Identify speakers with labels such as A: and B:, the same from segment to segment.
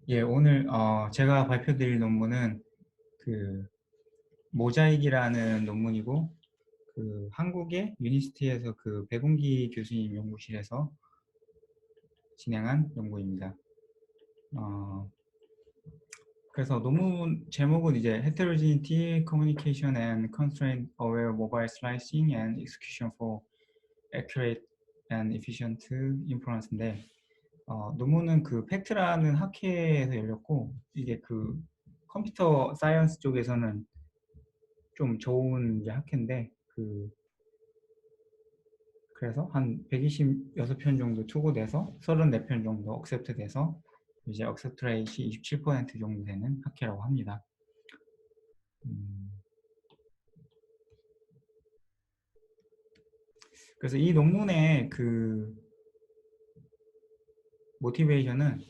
A: 예, 오늘 제가 발표드릴 논문은 그 모자익이라는 논문이고 그 한국의 유니스티에서 그 백운기 교수님 연구실에서 진행한 연구입니다. 어, 그래서 논문 제목은 이제 Heterogeneity, Communication and Constraint Aware Mobile Slicing and Execution for Accurate and Efficient Inference인데 논문은 그 팩트라는 학회에서 열렸고 이게 그 컴퓨터 사이언스 쪽에서는 좀 좋은 이제 학회인데 그래서 한 126편 정도 투고돼서 34편 정도 억셉트 돼서 이제 억셉트 레이시 27% 정도 되는 학회라고 합니다. 그래서 이 논문의 그 모티베이션은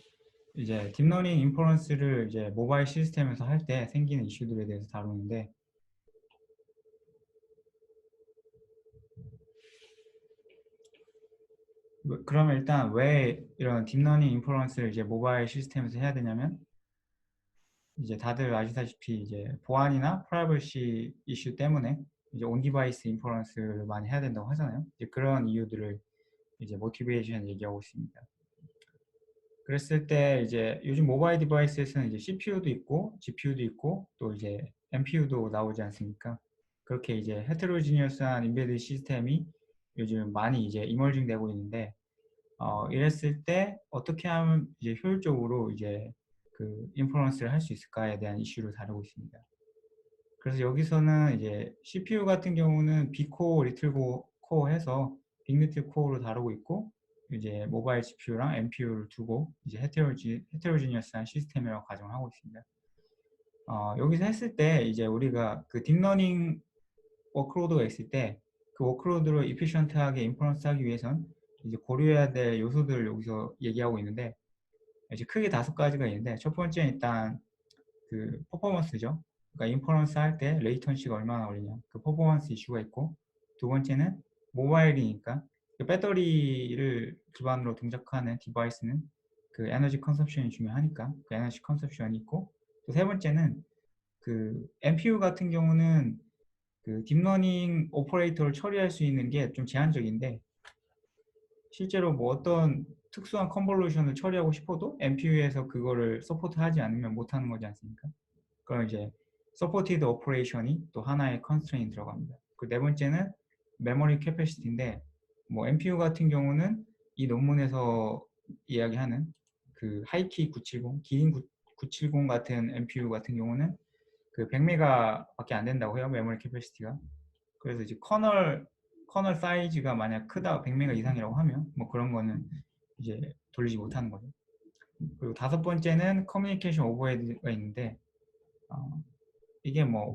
A: 이제 딥러닝 인퍼런스를 이제 모바일 시스템에서 할 때 생기는 이슈들에 대해서 다루는데 그러면 일단 왜 이런 딥러닝 인퍼런스를 이제 모바일 시스템에서 해야 되냐면 이제 다들 아시다시피 이제 보안이나 프라이버시 이슈 때문에 이제 온 디바이스 인퍼런스를 많이 해야 된다고 하잖아요. 이제 그런 이유들을 이제 모티베이션 얘기하고 있습니다. 그랬을 때 이제 요즘 모바일 디바이스에서는 이제 CPU도 있고 GPU도 있고 또 이제 NPU도 나오지 않습니까? 그렇게 이제 헤테로지니어스한 인베드 시스템이 요즘 많이 이제 이머징 되고 있는데 이랬을 때 어떻게 하면 이제 효율적으로 이제 그 인퍼런스를 할 수 있을까에 대한 이슈를 다루고 있습니다. 그래서 여기서는 이제 CPU 같은 경우는 B코어, 리틀 코어 해서 빅리틀 코어로 다루고 있고 이제 모바일 GPU랑 NPU를 두고 이제 헤테로지니어스한 시스템이라고 가정을 하고 있습니다. 여기서 했을 때 이제 우리가 그 딥러닝 워크로드가 있을 때 그 워크로드를 이피션트하게 인퍼런스 하기 위해선 이제 고려해야 될 요소들을 여기서 얘기하고 있는데 이제 크게 5가지가 있는데 첫 번째는 일단 그 퍼포먼스죠. 그러니까 인퍼런스 할 때 레이턴시가 얼마나 걸리냐 그 퍼포먼스 이슈가 있고 두 번째는 모바일이니까 그 배터리를 기반으로 동작하는 디바이스는 그 에너지 컨섭션이 중요하니까 그 에너지 컨섭션이 있고 또 세 번째는 그 NPU 같은 경우는 그 딥러닝 오퍼레이터를 처리할 수 있는 게 좀 제한적인데 실제로 뭐 어떤 특수한 컨볼루션을 처리하고 싶어도 NPU에서 그거를 서포트하지 않으면 못하는 거지 않습니까? 그럼 이제 서포티드 오퍼레이션이 또 하나의 컨스트레인 들어갑니다. 그 네 번째는 메모리 캐패시티인데 뭐 NPU 같은 경우는 이 논문에서 이야기하는 그 하이키 970, 기린 970 같은 NPU 같은 경우는 그 100메가밖에 안 된다고 해요. 메모리 캐패시티가. 그래서 이제 커널 사이즈가 만약 크다 100메가 이상이라고 하면 뭐 그런 거는 이제 돌리지 못하는 거죠. 그리고 다섯 번째는 커뮤니케이션 오버헤드가 있는데 이게 뭐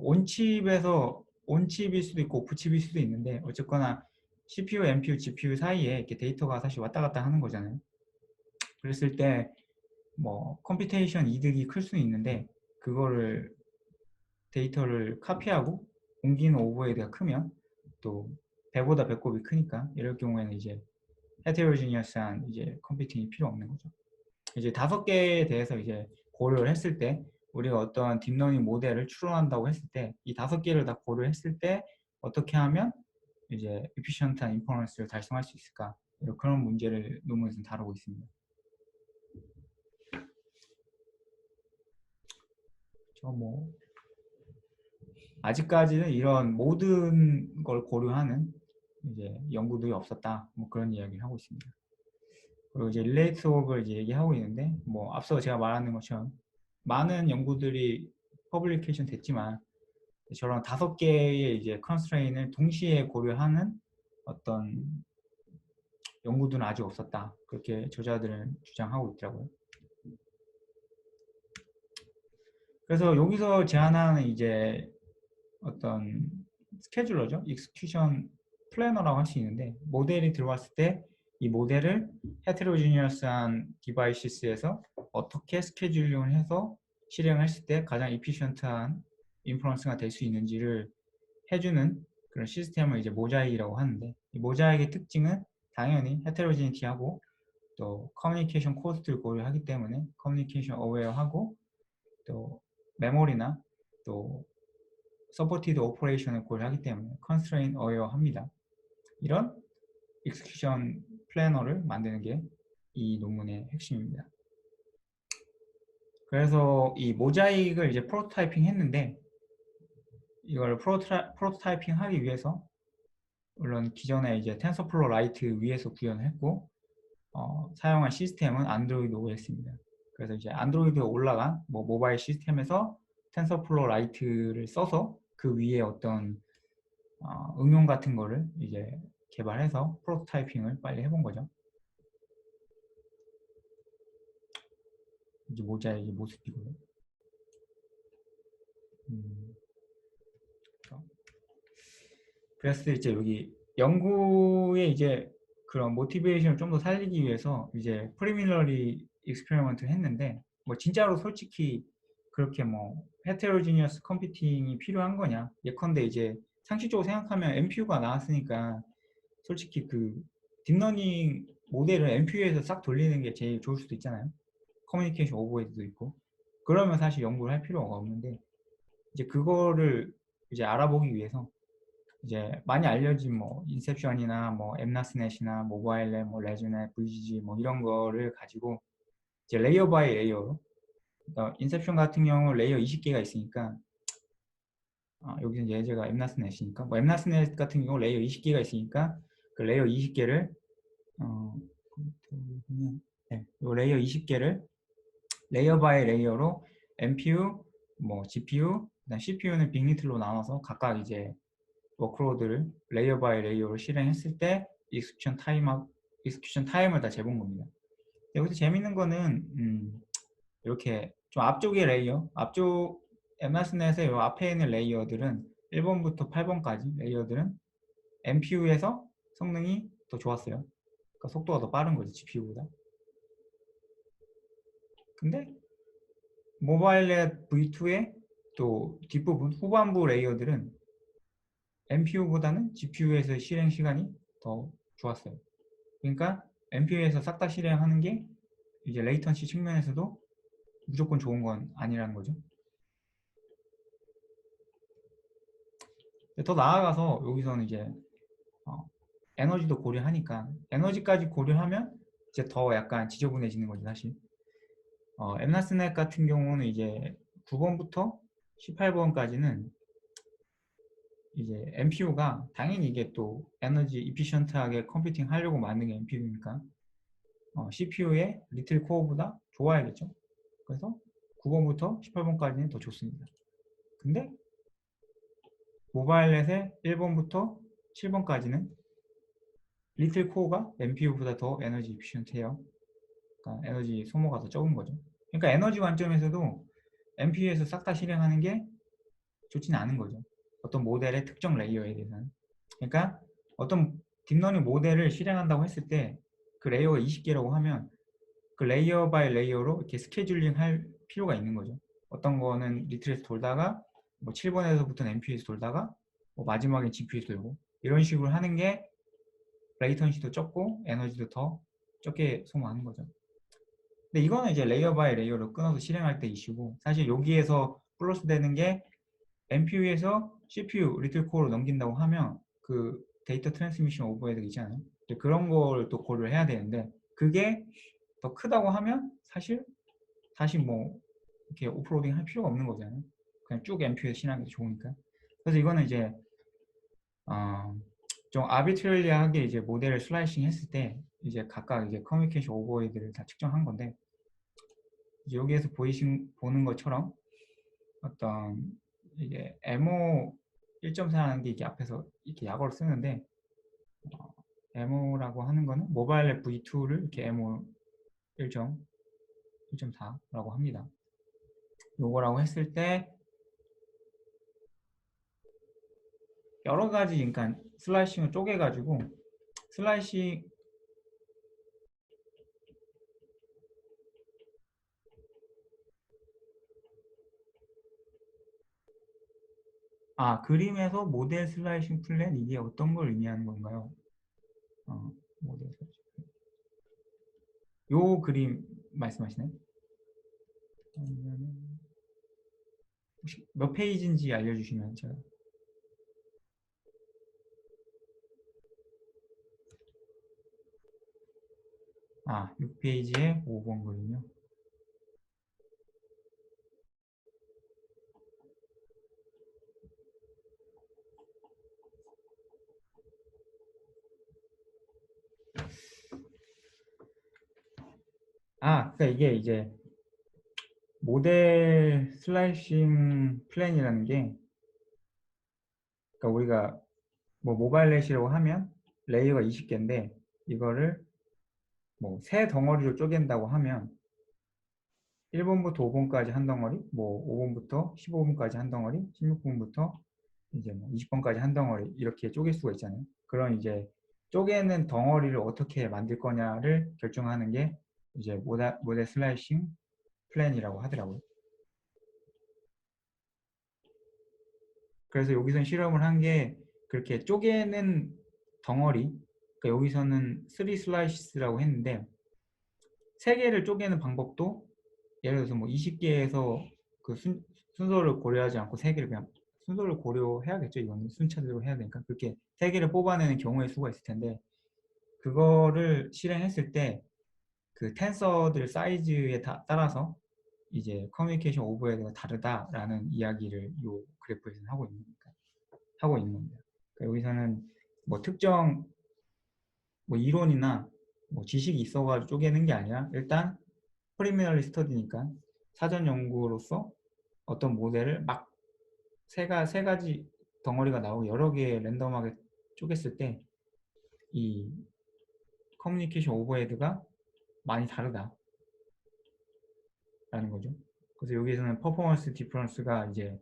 A: 온칩일 수도 있고 오프칩일 수도 있는데 어쨌거나 CPU, NPU, GPU 사이에 이렇게 데이터가 사실 왔다 갔다 하는 거잖아요. 그랬을 때 뭐 컴퓨테이션 이득이 클 수는 있는데 그거를 데이터를 카피하고 옮기는 오버헤드가 크면 또 배보다 배꼽이 크니까 이럴 경우에는 이제 헤테로지니어스한 이제 컴퓨팅이 필요 없는 거죠. 이제 5개에 대해서 이제 고려를 했을 때 우리가 어떤 딥러닝 모델을 추론한다고 했을 때 이 5개를 다 고려했을 때 어떻게 하면 이제 efficient한 인퍼런스를 달성할 수 있을까 그런 문제를 논문에서 다루고 있습니다. 뭐 아직까지는 이런 모든 걸 고려하는 이제 연구들이 없었다 뭐 그런 이야기를 하고 있습니다. 그리고 이제 릴레이트 워크를 이제 얘기하고 있는데 뭐 앞서 제가 말하는 것처럼 많은 연구들이 퍼블리케이션 됐지만 저런 5개의 이제 컨스트레인을 동시에 고려하는 어떤 연구들은 아직 없었다. 그렇게 저자들은 주장하고 있더라고요. 그래서 여기서 제안하는 이제 어떤 스케줄러죠. 익스큐션 플래너라고 할 수 있는데 모델이 들어왔을 때 이 모델을 헤테로지니어스한 디바이시스에서 어떻게 스케줄링을 해서 실행했을 때 가장 이피션트한 인퍼런스가 될 수 있는지를 해주는 그런 시스템을 이제 모자이크라고 하는데 이 모자이크의 특징은 당연히 헤테로지니티하고 또 커뮤니케이션 코스트를 고려하기 때문에 커뮤니케이션 어웨어하고 또 메모리나 또 서포티드 오퍼레이션을 고려하기 때문에 컨스트레인 어웨어합니다. 이런 익스큐션 플래너를 만드는 게 이 논문의 핵심입니다. 그래서 이 모자익을 이제 프로토타이핑 했는데 이걸 프로토타이핑 하기 위해서 물론 기존에 이제 텐서플로우 라이트 위에서 구현했고 사용한 시스템은 안드로이드 OS입니다. 그래서 이제 안드로이드에 올라간 뭐 모바일 시스템에서 텐서플로우 라이트를 써서 그 위에 어떤 응용 같은 거를 이제 개발해서 프로토타이핑을 빨리 해본 거죠. 이제 모자의 모습이고요. 그래서 이제 여기 연구의 이제 그런 모티베이션을 좀 더 살리기 위해서 이제 프리밀러리 익스페리먼트를 했는데 뭐 진짜로 솔직히 그렇게 뭐 헤테로지니어스 컴퓨팅이 필요한 거냐? 예컨대 이제 상식적으로 생각하면 MPU가 나왔으니까 솔직히 그 딥러닝 모델을 MPU에서 싹 돌리는 게 제일 좋을 수도 있잖아요. 커뮤니케이션 오버헤드도 있고. 그러면 사실 연구를 할 필요가 없는데 이제 그거를 이제 알아보기 위해서 이제 많이 알려진 뭐 인셉션이나 뭐 엠나스넷이나 모바일넷, 뭐 레즈넷, VGG 뭐 이런 거를 가지고 이제 레이어 바이 레이어로 그러니까 인셉션 같은 경우 레이어 20개가 있으니까 여기는 예제가 엠나스넷이니까 뭐 엠나스넷 같은 경우 레이어 20개가 있으니까 그 레이어 20개를 네, 요 레이어 20개를 레이어 바이 레이어로 MPU, 뭐 GPU, 그다음 CPU는 빅리틀로 나눠서 각각 이제 워크로드를 레이어 바이 레이어로 실행했을 때 익스큐션 타임을 다 재본 겁니다. 여기서 재밌는 거는 이렇게 좀 앞쪽의 레이어, 앞쪽 엠나스넷의 요 앞에 있는 레이어들은 1번부터 8번까지 레이어들은 MPU에서 성능이 더 좋았어요. 그러니까 속도가 더 빠른 거지 GPU보다. 근데 모바일넷 V2의 또 뒷부분 후반부 레이어들은 MPU보다는 GPU에서 실행 시간이 더 좋았어요. 그러니까 MPU에서 싹 다 실행하는 게 이제 레이턴시 측면에서도 무조건 좋은 건 아니라는 거죠. 더 나아가서 여기서는 이제 에너지도 고려하니까 에너지까지 고려하면 이제 더 약간 지저분해지는 거죠 사실. 엠나스넷 같은 경우는 이제 9번부터 18번까지는 이제 MPU가 당연히 이게 또 에너지 이피션트하게 컴퓨팅 하려고 만든 게 MPU니까 CPU의 리틀 코어보다 좋아야겠죠. 그래서 9번부터 18번까지는 더 좋습니다. 근데 모바일넷의 1번부터 7번까지는 리틀 코어가 MPU보다 더 에너지 이피션트해요. 그러니까 에너지 소모가 더 적은 거죠. 그러니까 에너지 관점에서도 MPU에서 싹 다 실행하는 게 좋지는 않은 거죠. 어떤 모델의 특정 레이어에 대해서는. 그러니까 어떤 딥러닝 모델을 실행한다고 했을 때 그 레이어가 20개라고 하면 그 레이어 바이 레이어로 이렇게 스케줄링 할 필요가 있는 거죠. 어떤 거는 리틀에서 돌다가 뭐 7번에서부터는 MPU에서 돌다가 뭐 마지막에 GPU에서 돌고 이런 식으로 하는 게 레이턴시도 적고 에너지도 더 적게 소모하는 거죠. 근데 이거는 이제 레이어 바이 레이어로 끊어서 실행할 때 이슈고 사실 여기에서 플러스 되는 게 MPU에서 CPU 리틀 코어로 넘긴다고 하면 그 데이터 트랜스미션 오버헤드 있잖아요. 그런 걸 또 고려를 해야 되는데 그게 더 크다고 하면 사실 다시 뭐 이렇게 오프로딩 할 필요가 없는 거잖아요. 그냥 쭉 MPU에 실행하는 게 좋으니까. 그래서 이거는 이제 좀 아비트리하게 이제 모델을 슬라이싱 했을 때 이제 각각 이제 커뮤니케이션 오버헤드를 다 측정한 건데 이제 여기에서 보는 것처럼 어떤 이게 MO 1.4라는 게 이게 앞에서 이렇게 약어로 쓰는데 MO라고 하는 거는 모바일 앱 V2를 이렇게 MO 1.4라고 합니다. 요거라고 했을 때 여러 가지 그러니까 슬라이싱을 쪼개가지고 슬라이싱 그림에서 모델 슬라이싱 플랜 이게 어떤 걸 의미하는 건가요? 모델 슬라이싱. 요 그림 말씀하시나요? 아니면은 혹시 몇 페이지인지 알려주시면 제가. 아, 6페이지에 5번 그림요. 아, 그러니까 이게 이제 모델 슬라이싱 플랜이라는 게, 그러니까 우리가 뭐 모바일 넷이라고 하면 레이어가 20개인데 이거를 뭐 세 덩어리로 쪼갠다고 하면 1번부터 5번까지 한 덩어리, 뭐 5번부터 15번까지 한 덩어리, 16번부터 이제 뭐 20번까지 한 덩어리 이렇게 쪼갤 수가 있잖아요. 그런 이제 쪼개는 덩어리를 어떻게 만들 거냐를 결정하는 게 이제 모델 슬라이싱 플랜이라고 하더라고요. 그래서 여기서 실험을 한 게 그렇게 쪼개는 덩어리, 그러니까 여기서는 3 슬라이스라고 했는데 3개를 쪼개는 방법도 예를 들어서 뭐 20개에서 그 순서를 고려하지 않고 3개를 그냥 순서를 고려해야겠죠. 이거는 순차대로 해야 되니까 그렇게 3개를 뽑아내는 경우의 수가 있을 텐데 그거를 실행했을 때 그 텐서들 사이즈에 따라서 이제 커뮤니케이션 오버헤드가 다르다라는 이야기를 이 그래프에서는 하고 있는 겁니다. 그러니까 여기서는 뭐 특정 뭐 이론이나 뭐 지식이 있어가지고 쪼개는 게 아니라 일단 프리미너리 스터디니까 사전 연구로서 어떤 모델을 막 세 가지 덩어리가 나오고 여러 개 랜덤하게 쪼갰을 때 이 커뮤니케이션 오버헤드가 많이 다르다라는 거죠. 그래서 여기에서는 퍼포먼스 디퍼런스가 이제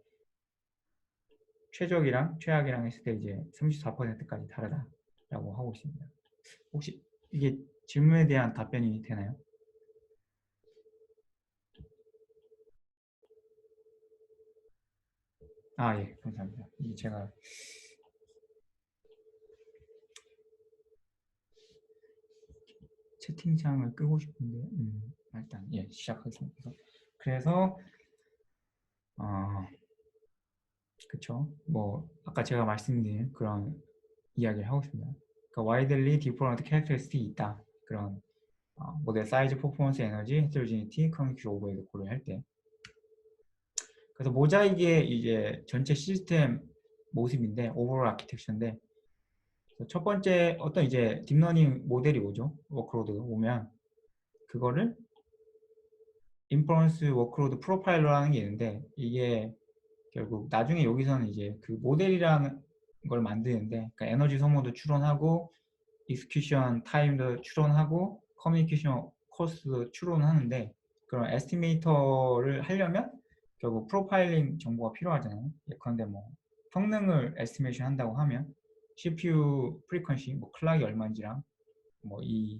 A: 최적이랑 최악이랑 했을 때 이제 34%까지 다르다라고 하고 있습니다. 혹시 이게 질문에 대한 답변이 되나요? 아, 예, 감사합니다. 이 제가 채팅창을 끄고 싶은데, 일단, 예, 시작하겠습니다. 그래서, 어, 그쵸. 뭐, 아까 제가 말씀드린 그런 이야기를 하고 있습니다. 그러니까, widely different characteristic이 있다. 그런, 모델 사이즈, 퍼포먼스, 에너지, 헤테로지니티, 커뮤니케이션 오버헤드 고려할 때. 그래서 모자이크의 이제 전체 시스템 모습인데, 오버롤 아키텍처인데, 첫 번째 어떤 이제 딥러닝 모델이 오죠. 워크로드가 오면, 그거를 인퍼런스 워크로드 프로파일러라는 게 있는데 이게 결국 나중에 여기서는 이제 그 모델이라는 걸 만드는데 그러니까 에너지 소모도 추론하고 익스큐션 타임도 추론하고 커뮤니케이션 코스도 추론하는데 그런 에스티메이터를 하려면 결국 프로파일링 정보가 필요하잖아요. 그런데 뭐 성능을 에스티메이션 한다고 하면 CPU 프리퀀시 뭐 클락이 얼마인지랑 뭐 이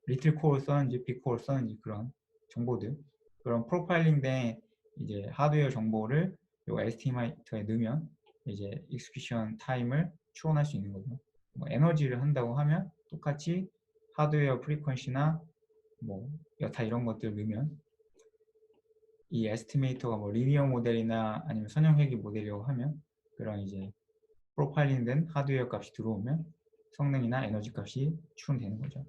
A: 리틀 코어 썼는지 빅 코어 썼는지 그런 정보들 그런 프로파일링된 이제 하드웨어 정보를 요 에스티메이터에 넣으면 이제 익스큐션 타임을 추론할 수 있는 거죠. 뭐 에너지를 한다고 하면 똑같이 하드웨어 프리퀀시나 뭐 여타 이런 것들 넣으면 이 에스티메이터가 뭐 리니어 모델이나 아니면 선형회귀 모델이라고 하면 그런 이제 프로파일링된 하드웨어 값이 들어오면 성능이나 에너지 값이 추론되는 거죠.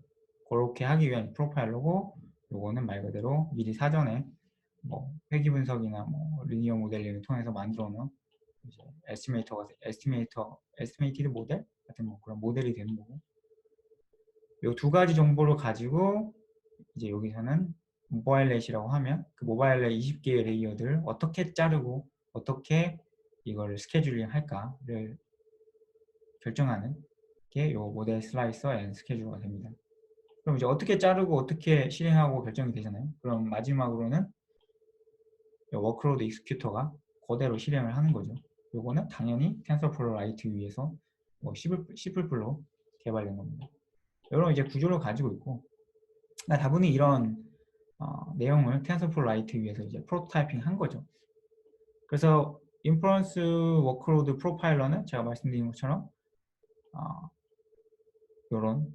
A: 그렇게 하기 위한 프로파일러고 요거는 말 그대로 미리 사전에 뭐 회귀 분석이나 뭐 리니어 모델링을 통해서 만들어 놓은 이제 에스티메이티드 모델 같은 뭐 그런 모델이 되는 거고 요 두 가지 정보를 가지고 이제 여기서는 모바일 넷이라고 하면 그 모바일 넷 20개의 레이어들을 어떻게 자르고 어떻게 이걸 스케줄링 할까를 결정하는 게 요 모델 슬라이서 앤 스케줄러가 됩니다. 그럼 이제 어떻게 자르고 어떻게 실행하고 결정이 되잖아요. 그럼 마지막으로는 워크로드 익스큐터가 그대로 실행을 하는 거죠. 요거는 당연히 텐서플로우 라이트 위에서 뭐 C++로 개발된 겁니다. 이런 이제 구조를 가지고 있고 다분히 이런 내용을 텐서플로우 라이트 위에서 이제 프로토타이핑 한 거죠. 그래서 인퍼런스 워크로드 프로파일러는 제가 말씀드린 것처럼 이런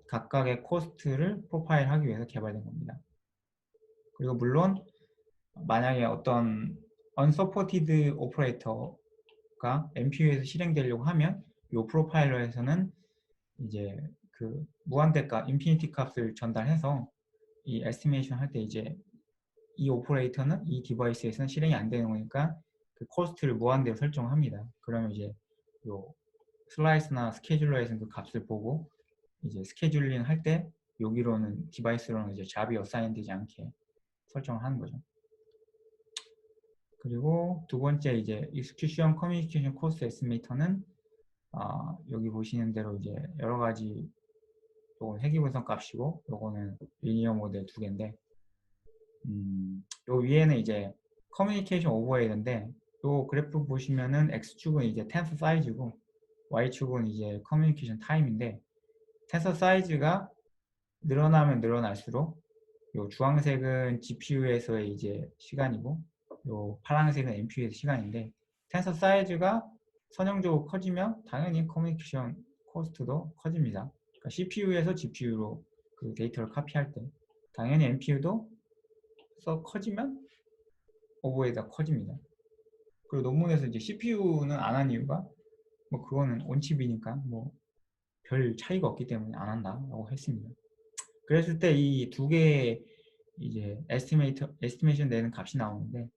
A: 각각의 코스트를 프로파일하기 위해서 개발된 겁니다. 그리고 물론 만약에 어떤 unsupported 오퍼레이터가 MPU에서 실행되려고 하면 이 프로파일러에서는 이제 그 무한대값, 인피니티 값을 전달해서 이 에스티메이션 할 때 이제 이 오퍼레이터는 이 디바이스에서는 실행이 안 되는 거니까 그 코스트를 무한대로 설정합니다. 그러면 이제 요 슬라이스나 스케줄러에서는 그 값을 보고 이제 스케줄링 할 때 여기로는 디바이스로는 이제 잡이 어사인 되지 않게 설정을 하는 거죠. 그리고 두 번째 이제 execution communication cost estimator는 여기 보시는 대로 이제 여러 가지 요건 회귀 분석 값이고 요거는 리니어 모델 두 개인데 요 위에는 이제 커뮤니케이션 오버헤드인데 요 그래프 보시면은 x축은 이제 텐서 사이즈고 y축은 이제 커뮤니케이션 타임인데 텐서 사이즈가 늘어나면 늘어날수록 요 주황색은 GPU에서의 이제 시간이고 요 파란색은 MPU에서 시간인데 텐서 사이즈가 선형적으로 커지면 당연히 커뮤니케이션 코스트도 커집니다. 그러니까 CPU에서 GPU로 그 데이터를 카피할 때 당연히 MPU도 커지면 오버헤드가 커집니다. 그리고 논문에서 이제 CPU는 안 한 이유가 뭐 그거는 온칩이니까 뭐 별 차이가 없기 때문에 안 한다라고 했습니다. 그랬을 때 이 두 개의 이제 에스티메이션 되는 값이 나오는데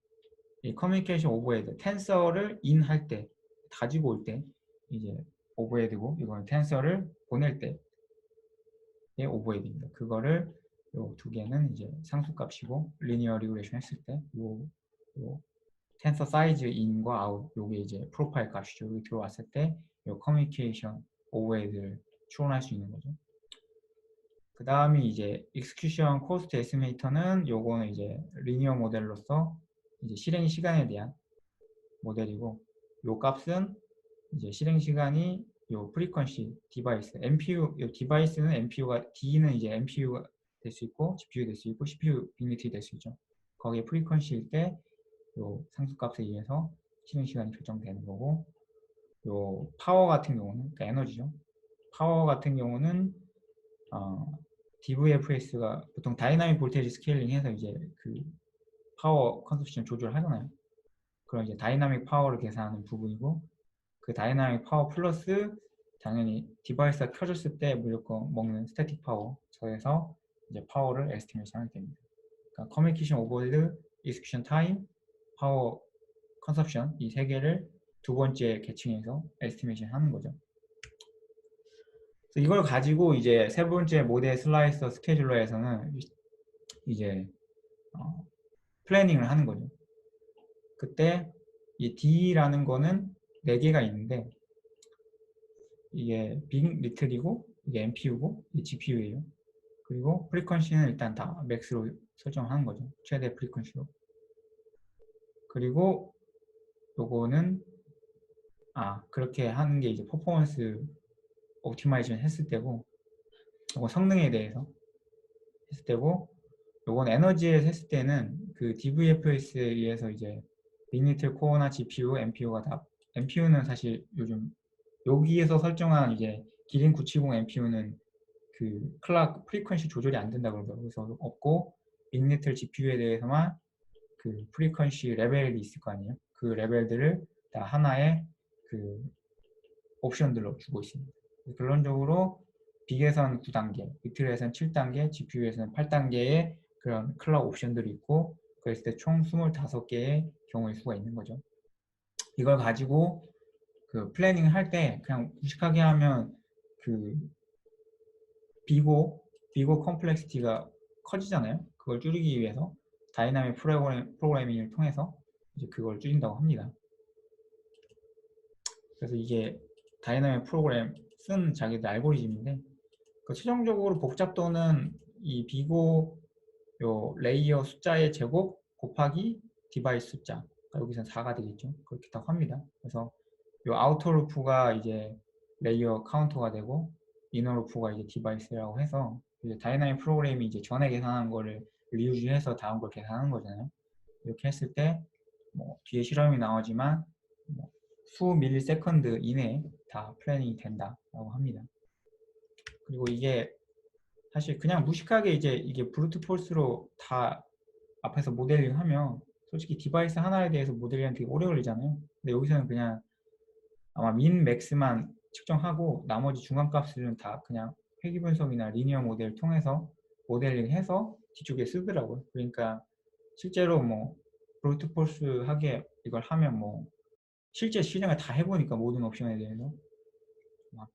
A: 이 커뮤니케이션 오버헤드 텐서를 인할 때 가지고 올 때 이제 오버헤드고 이거는 텐서를 보낼 때의 오버헤드입니다. 그거를 요 두 개는 이제 상수값이고 리니어 리그레이션 했을 때 요 텐서 사이즈 인과 아웃 요게 이제 프로파일 값이죠. 여기 들어왔을 때 요 커뮤니케이션 오버헤드를 추론할 수 있는 거죠. 그 다음이 이제 execution cost estimator는 요거는 이제 리니어 모델로서 이제 실행 시간에 대한 모델이고 요 값은 이제 실행 시간이 요 프리퀀시 디바이스 MPU 요 디바이스는 MPU가 D는 이제 MPU가 될 수 있고 GPU 될 수 있고 CPU 빅리티 될 수 있죠. 거기에 프리퀀시일 때 요 상수값에 의해서 실행 시간이 결정되는 거고 요 파워 같은 경우는 그러니까 에너지죠. 파워 같은 경우는 DVFS가 보통 다이나믹 볼테이지 스케일링 해서 이제 그 파워 컨섭션 조절하잖아요. 그럼 이제 다이나믹 파워를 계산하는 부분이고 그 다이나믹 파워 플러스 당연히 디바이스가 켜졌을 때 무조건 먹는 스태틱 파워 저에서 이제 파워를 에스티메이션 하게 됩니다. 그러니까 커뮤니케이션 오버헤드, 익스큐션 타임, 파워 컨섭션 이 세 개를 두 번째 계층에서 에스티메이션 하는 거죠. 이걸 가지고 이제 세 번째 모델 슬라이서 스케줄러에서는 이제 플래닝을 하는 거죠. 그때 이 D라는 거는 4개가 있는데 이게 빅 리틀이고 이게 MPU고 이게 GPU예요. 그리고 프리퀀시는 일단 다 맥스로 설정하는 거죠. 최대 프리퀀시로. 그리고 요거는 그렇게 하는 게 이제 퍼포먼스 옵티마이제이션 했을 때고 요거 성능에 대해서 했을 때고 요건 에너지에서 했을 때는 그 DVFS에 의해서 이제 빅리틀 코어나 GPU, MPU가 다 MPU는 사실 요즘 여기에서 설정한 이제 기린 970 MPU는 그 클락 프리퀀시 조절이 안 된다 그러더라고요. 그래서 없고 빅리틀 GPU에 대해서만 그 프리퀀시 레벨이 있을 거 아니에요. 그 레벨들을 다 하나의 그 옵션들로 주고 있습니다. 결론적으로 빅에서는 9단계, 리틀에서는 7단계, GPU에서는 8단계의 그런 클락 옵션들이 있고 그랬을 때 총 25개의 경우의 수가 있는 거죠. 이걸 가지고 그 플래닝 할 때 그냥 무식하게 하면 그 비고 컴플렉시티가 커지잖아요. 그걸 줄이기 위해서 다이나믹 프로그래밍을 통해서 이제 그걸 줄인다고 합니다. 그래서 이게 다이나믹 프로그램 쓴 자기들 알고리즘인데 그 최종적으로 복잡도는 이 비고 요 레이어 숫자의 제곱 곱하기 디바이스 숫자 그러니까 여기서는 4가 되겠죠. 그렇게 딱 합니다. 그래서 요 아우터 루프가 이제 레이어 카운터가 되고 이너 루프가 이제 디바이스라고 해서 이제 다이나믹 프로그램이 이제 전에 계산한 거를 리유즈해서 다음 걸 계산하는 거잖아요. 이렇게 했을 때 뭐 뒤에 실험이 나오지만 뭐 수 밀리 세컨드 이내에 다 플래닝이 된다라고 합니다. 그리고 이게 사실 그냥 무식하게 이제 이게 브루트 폴스로 다 앞에서 모델링 하면 솔직히 디바이스 하나에 대해서 모델링 되게 오래 걸리잖아요. 근데 여기서는 그냥 아마 민 맥스만 측정하고 나머지 중간값들은 다 그냥 회귀 분석이나 리니어 모델 통해서 모델링 해서 뒤쪽에 쓰더라고요. 그러니까 실제로 뭐 브루트 폴스 하게 이걸 하면 뭐 실제 실행을 다 해보니까 모든 옵션에 대해서 막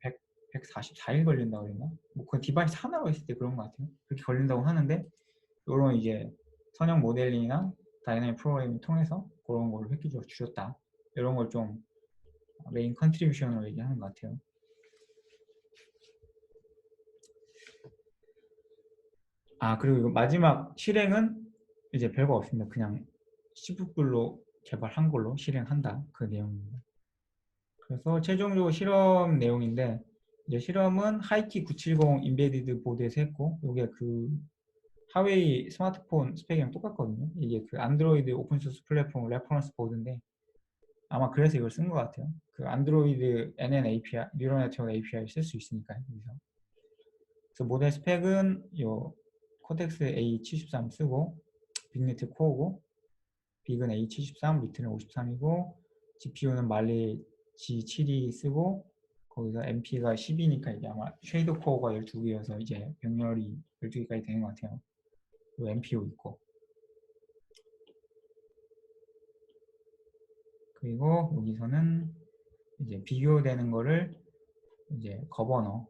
A: 144일 걸린다고 그랬나? 뭐 그 디바이스 하나로 했을 때 그런 것 같아요. 그렇게 걸린다고 하는데 이런 이제 선형 모델링이나 다이내믹 프로그래밍 통해서 그런 걸 획기적으로 줄였다. 이런 걸 좀 메인 컨트리뷰션으로 얘기하는 것 같아요. 아, 그리고 이거 마지막 실행은 이제 별거 없습니다. 그냥 C++로 개발한 걸로 실행한다. 그 내용입니다. 그래서 최종적으로 실험 내용인데 이제 실험은 하이키 970 인베디드 보드에서 했고 이게 그 하웨이 스마트폰 스펙이랑 똑같거든요. 이게 그 안드로이드 오픈소스 플랫폼 레퍼런스 보드인데 아마 그래서 이걸 쓴 것 같아요. 그 안드로이드 NN API, 뉴럴 네트워크 API를 쓸 수 있으니까요. 여기서. 그래서 모델 스펙은 요 코텍스 A73 쓰고 빅리트 코어고 빅은 A73, 리트는 53이고 GPU는 말리 G72 쓰고 거기서 MP가 10이니까 이게 아마 쉐이더 코어가 12개여서 이제 병렬이 12개까지 되는 것 같아요. 그리고 MPU 있고 그리고 여기서는 이제 비교되는 거를 이제 거버너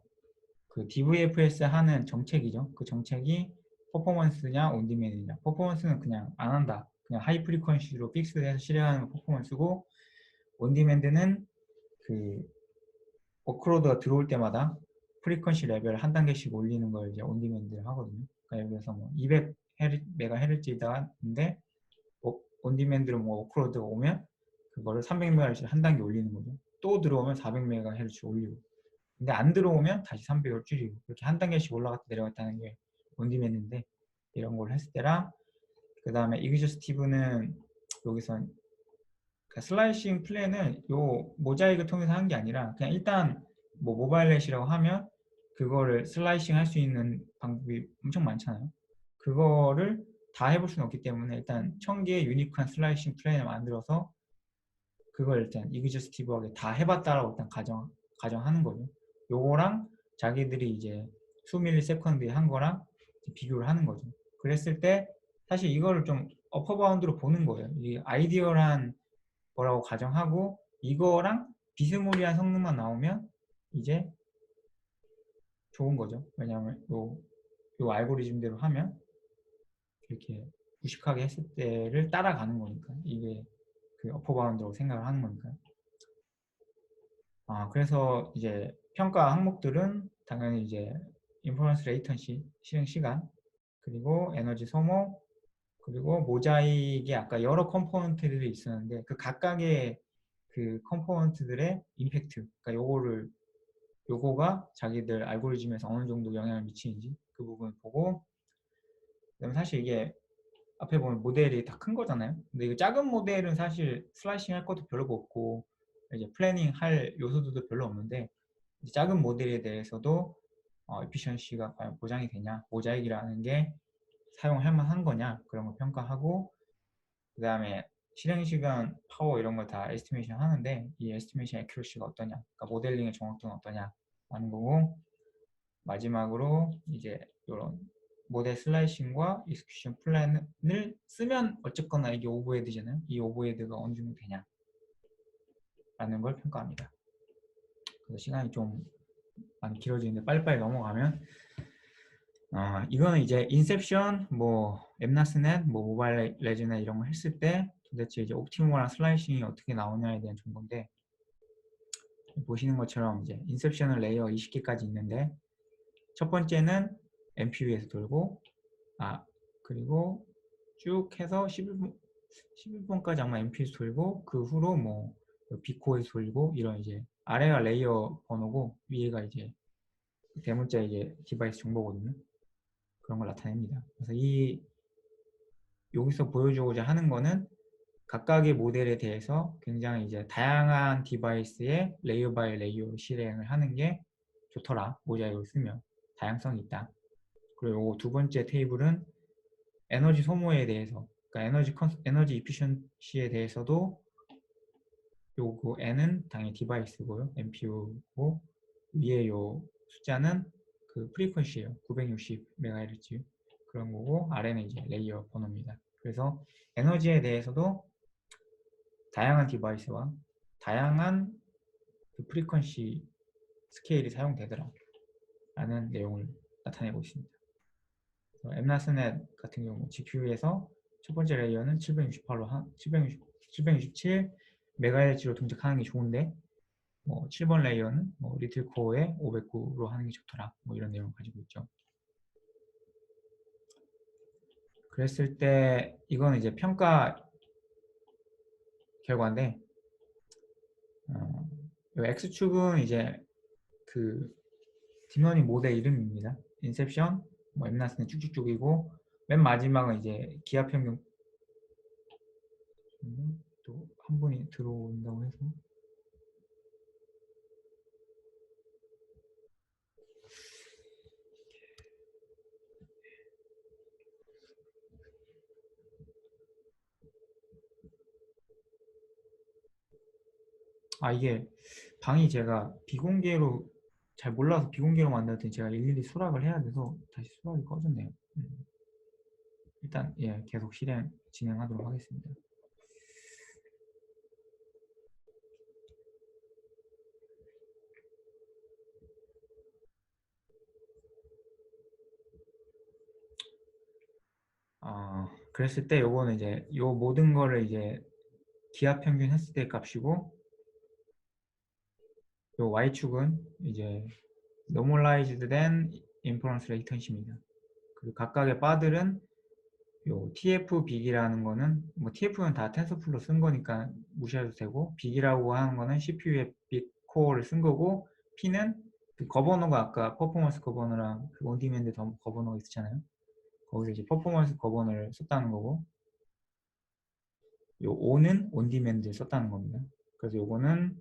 A: 그 DVFS 하는 정책이죠. 그 정책이 퍼포먼스냐 온디맨이냐. 퍼포먼스는 그냥 안 한다. 그냥 하이 프리퀀시로 픽스해서 실행하는 퍼포먼스고 온디맨드는 그 워크로드가 들어올 때마다 프리퀀시 레벨 한 단계씩 올리는 걸 이제 온디맨드를 하거든요. 그러니까 여기서 뭐 200메가헤르츠인데 온디맨드로 뭐 워크로드가 오면 그거를 300메가헤르츠 한 단계 올리는 거죠. 또 들어오면 400메가헤르츠 올리고 근데 안 들어오면 다시 300을 줄이고 그렇게 한 단계씩 올라갔다 내려갔다는 게 온디맨드인데 이런 걸 했을 때랑 그 다음에 이그저스티브는 여기서 그러니까 슬라이싱 플랜은 요 모자이크 통해서 한 게 아니라 그냥 일단 뭐 모바일 넷이라고 하면 그거를 슬라이싱 할 수 있는 방법이 엄청 많잖아요. 그거를 다 해볼 수는 없기 때문에 일단 1000개의 유니크한 슬라이싱 플랜을 만들어서 그걸 일단 이그저스티브하게 다 해봤다라고 일단 가정하는 거죠. 요거랑 자기들이 이제 수밀리 세컨드에 한 거랑 비교를 하는 거죠. 그랬을 때 사실 이거를 좀 어퍼 바운드로 보는 거예요. 이 아이디어란 거라고 가정하고 이거랑 비스무리한 성능만 나오면 이제 좋은 거죠. 왜냐하면 요 알고리즘대로 하면 이렇게 무식하게 했을 때를 따라가는 거니까 이게 그 어퍼 바운드라고 생각을 하는 거니까. 그래서 이제 평가 항목들은 당연히 이제 인퍼런스 레이턴시 실행 시간 그리고 에너지 소모 그리고 모자익에 아까 여러 컴포넌트들이 있었는데 그 각각의 그 컴포넌트들의 임팩트 그러니까 요거가 자기들 알고리즘에서 어느 정도 영향을 미치는지 그 부분 보고 그다음에 사실 이게 앞에 보면 모델이 다 큰 거잖아요. 근데 이거 작은 모델은 사실 슬라이싱 할 것도 별로 없고 이제 플래닝 할 요소들도 별로 없는데 작은 모델에 대해서도 에피션시가 과연 보장이 되냐 모자익이라는 게 사용할 만한 거냐 그런 걸 평가하고 그 다음에 실행 시간, 파워 이런 걸 다 에스티메이션 하는데 이 에스티메이션 애큐러시가 어떠냐 그러니까 모델링의 정확도는 어떠냐 하는 거고 마지막으로 이제 이런 모델 슬라이싱과 익스큐션 플랜을 쓰면 어쨌거나 이게 오버헤드잖아요. 이 오버헤드가 어느 정도 되냐 라는 걸 평가합니다. 그래서 시간이 좀 많이 길어지는데 빨리빨리 넘어가면 이거는 이제 인셉션, 뭐 엠나스넷, 뭐 모바일 레즈넷 이런 거 했을 때 도대체 이제 옵티머랑 슬라이싱이 어떻게 나오냐에 대한 정보인데 보시는 것처럼 이제 인셉션은 레이어 20개까지 있는데 첫 번째는 MPU에서 돌고 그리고 쭉 해서 11번까지 아마 MPU에서 돌고 그 후로 뭐 비코에서 돌고 이런 이제 아래가 레이어 번호고 위에가 이제 대문자 이제 디바이스 정보거든요. 그런 걸 나타냅니다. 그래서 여기서 보여주고자 하는 거는 각각의 모델에 대해서 굉장히 이제 다양한 디바이스에 레이어 바이 레이어 실행을 하는 게 좋더라. 모자이크를 쓰면 다양성이 있다. 그리고 두 번째 테이블은 에너지 소모에 대해서, 그러니까 에너지 이피션시에 대해서도 요거 n은 당연히 디바이스고요. MPU고 위에 요 숫자는 그 프리퀀시예요. 960MHz 그런 거고 아래는 이제 레이어 번호입니다. 그래서 에너지에 대해서도 다양한 디바이스와 다양한 그 프리퀀시 스케일이 사용되더라 라는 내용을 나타내고 있습니다. 엠나스넷 같은 경우 GPU에서 첫 번째 레이어는 767 MHz로 동작하는 게 좋은데 뭐 7번 레이어는 뭐 리틀 코어에 509로 하는 게 좋더라 뭐 이런 내용을 가지고 있죠. 그랬을 때 이건 이제 평가 결과인데 X축은 이제 그 딥러닝 모델 이름입니다. 인셉션, 뭐 엠나스는 쭉쭉쭉이고 맨 마지막은 이제 기하 평균 또 한 분이 들어온다고 해서 이게 방이 제가 비공개로 잘 몰라서 비공개로 만들었더니 제가 일일이 수락을 해야 돼서 다시 수락이 꺼졌네요. 일단 예 계속 진행하도록 하겠습니다. 그랬을 때 요거는 이제 요 모든 거를 이제 기하 평균 했을 때 값이고 요 y축은 이제 normalized than inference latency입니다. 그리고 각각의 바들은 요 TF 빅이라는 거는 뭐 TF는 다 텐서플로 쓴 거니까 무시해도 되고 빅이라고 하는 거는 CPU의 빅 코어를 쓴 거고 P는 그 거버너가 아까 퍼포먼스 거버너랑 그 온디맨드 거버너가 있었잖아요. 거기서 이제 퍼포먼스 거버너를 썼다는 거고 요 O는 온디맨드 썼다는 겁니다. 그래서 요거는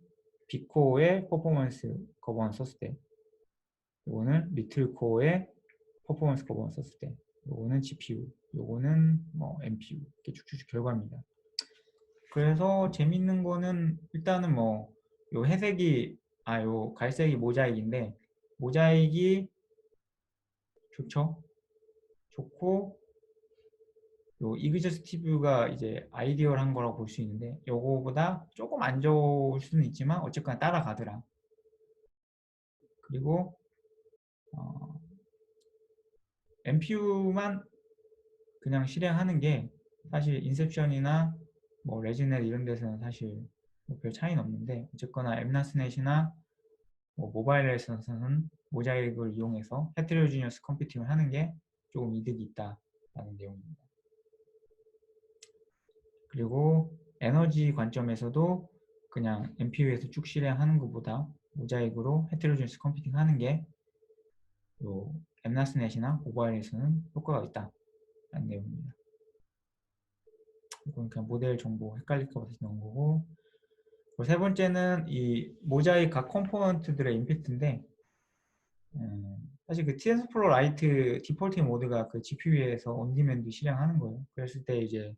A: 빅코어의 퍼포먼스 거버너 썼을 때 요거는 리틀 코어의 퍼포먼스 거버너 썼을 때 요거는 GPU 요거는 뭐 NPU 이렇게 쭉쭉쭉 결과입니다. 그래서 재밌는 거는 일단은 뭐 요 회색이 요 갈색이 모자익인데 모자익이 좋죠. 좋고 요 이그저스티브가 이제 아이디어한 거라고 볼 수 있는데 요거보다 조금 안 좋을 수는 있지만 어쨌거나 따라가더라. 그리고 MPU만 그냥 실행하는 게 사실 인셉션이나 뭐 레지넷 이런 데서는 사실 뭐별 차이는 없는데 어쨌거나 엠나스넷이나 뭐 모바일에서는 모자익을 이용해서 헤테로지니어스 컴퓨팅을 하는 게 조금 이득이 있다라는 내용입니다. 그리고 에너지 관점에서도 그냥 MPU에서 쭉 실행하는 것보다 모자익으로 헤테로지니어스 컴퓨팅 하는 게 엠나스넷이나 모바일에서는 효과가 있다라는 내용입니다. 이건 그냥 모델 정보 헷갈릴까 봐 다시 넣은 거고 세 번째는 이 모자익 각 컴포넌트들의 임팩트인데 사실 그 TensorFlow Lite 디폴팅 모드가 그 GPU에서 온디맨드 실행하는 거예요. 그랬을 때 이제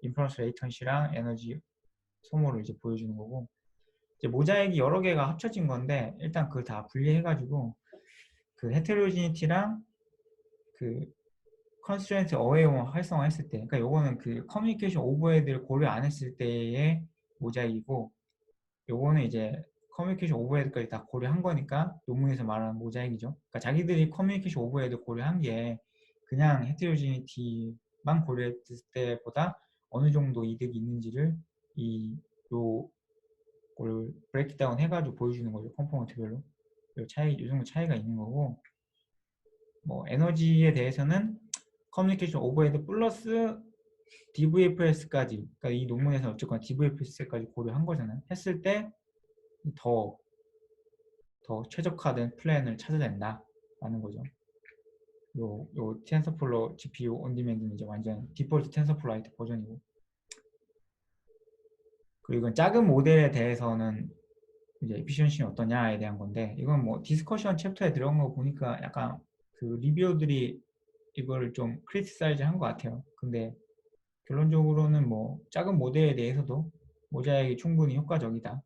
A: 인퍼런스 레이턴시랑 에너지 소모를 이제 보여주는 거고 이제 모자익이 여러 개가 합쳐진 건데 일단 그걸 다 분리해가지고 그 헤테로지니티랑 그 컨스트레인트 어웨이어 활성화했을 때 그러니까 요거는 그 커뮤니케이션 오버헤드를 고려 안 했을 때의 모자익이고 요거는 이제 커뮤니케이션 오버헤드까지 다 고려한 거니까 논문에서 말하는 모자익이죠. 그러니까 자기들이 커뮤니케이션 오버헤드 고려한 게 그냥 헤테로지니티만 고려했을 때보다 어느 정도 이득이 있는지를 요걸 브레이크 다운 해가지고 보여주는 거죠. 컴포넌트별로. 요 정도 차이가 있는 거고 뭐 에너지에 대해서는 커뮤니케이션 오버헤드 플러스 DVFS까지 그러니까 이 논문에서 어쨌거나 DVFS까지 고려한 거잖아요. 했을 때 더 최적화된 플랜을 찾아낸다라는 거죠. 요 텐서플로 GPU 온디맨드는 이제 완전 디폴트 텐서플로 라이트 버전이고 그리고 이건 작은 모델에 대해서는 이제 에피션시는 어떠냐에 대한 건데 이건 뭐 디스커션 챕터에 들어간 거 보니까 약간 그 리뷰어들이 이거를 좀 크리티사이즈 한 것 같아요. 근데 결론적으로는 뭐 작은 모델에 대해서도 모자익이 충분히 효과적이다.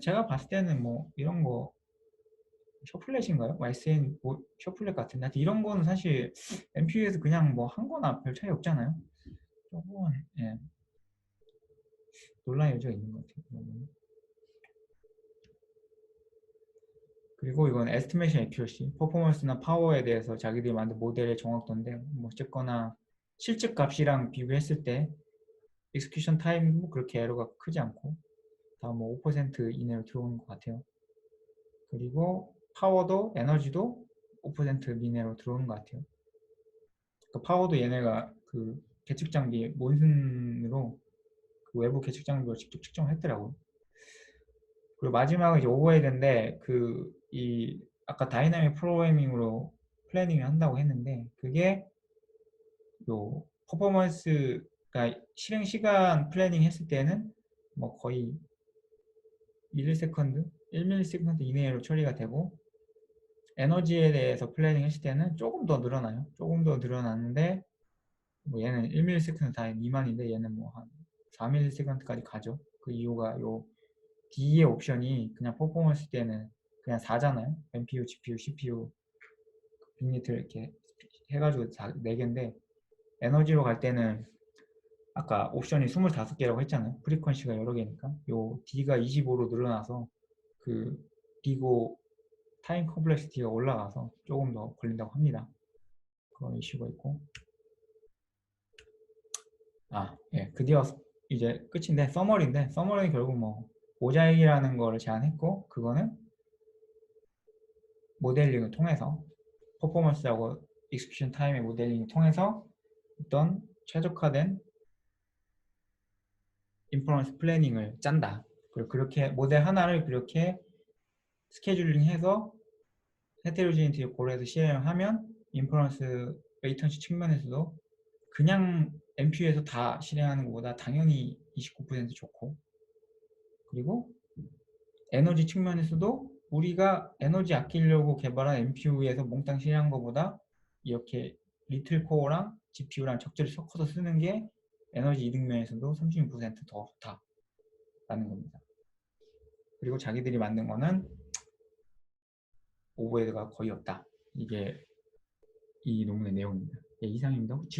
A: 제가 봤을 때는 뭐 이런 거 셔플렛인가요? YSN 뭐 셔플렛 같은데 하여튼 이런 거는 사실 MPU에서 그냥 뭐 한 거나 별 차이 없잖아요. 조금 예, 논란의 여지가 있는 것 같아요. 그런 거는. 그리고 이건 에스티메이션 애큐러시, 퍼포먼스나 파워에 대해서 자기들이 만든 모델의 정확도인데 뭐 어쨌거나 실제 값이랑 비교했을 때 익스큐션 타임도 뭐 그렇게 에러가 크지 않고 다 뭐 5% 이내로 들어오는 것 같아요. 그리고 파워도 에너지도 5% 이내로 들어오는 것 같아요. 그 파워도 얘네가 그 계측 장비 몬슨으로 그 외부 계측 장비로 직접 측정을 했더라고요. 그리고 마지막은 이제 오버헤드인데 그 이 아까 다이나믹 프로그래밍으로 플래닝을 한다고 했는데 그게 요 퍼포먼스가 실행 시간 플래닝 했을 때는 뭐 거의 1세컨드, 1mS 이내로 처리가 되고 에너지에 대해서 플래닝 했을 때는 조금 더 늘어나요. 조금 더 늘어나는데 뭐 얘는 1mS 다 미만인데 얘는 뭐 한 4mS까지 가죠. 그 이유가 요 D의 옵션이 그냥 퍼포먼스 때는 그냥 4잖아요. NPU, GPU, CPU 빅리트 이렇게 해가지고 4개인데 에너지로 갈 때는 아까 옵션이 25개라고 했잖아요. 프리퀀시가 여러 개니까 요 D가 25로 늘어나서 그 비고 타임 컴플렉시티가 올라가서 조금 더 걸린다고 합니다. 그런 이슈가 있고 예, 드디어 이제 끝인데 서머리는 결국 뭐 모자익이라는 거를 제안했고 그거는 모델링을 통해서 퍼포먼스하고 익스큐션 타임의 모델링을 통해서 어떤 최적화된 인퍼런스 플래닝을 짠다. 그리고 그렇게 모델 하나를 그렇게 스케줄링해서 헤테로지니티를 고려해서 실행하면 인퍼런스 레이턴시 측면에서도 그냥 MPU에서 다 실행하는 것보다 당연히 29% 좋고 그리고 에너지 측면에서도 우리가 에너지 아끼려고 개발한 MPU에서 몽땅 실행한 것보다 이렇게 리틀 코어랑 GPU랑 적절히 섞어서 쓰는 게 에너지 이득 면에서도 36%더 좋다라는 겁니다. 그리고 자기들이 만든 거는 오버헤드가 거의 없다. 이게 이 논문의 내용입니다. 예, 이상입니다.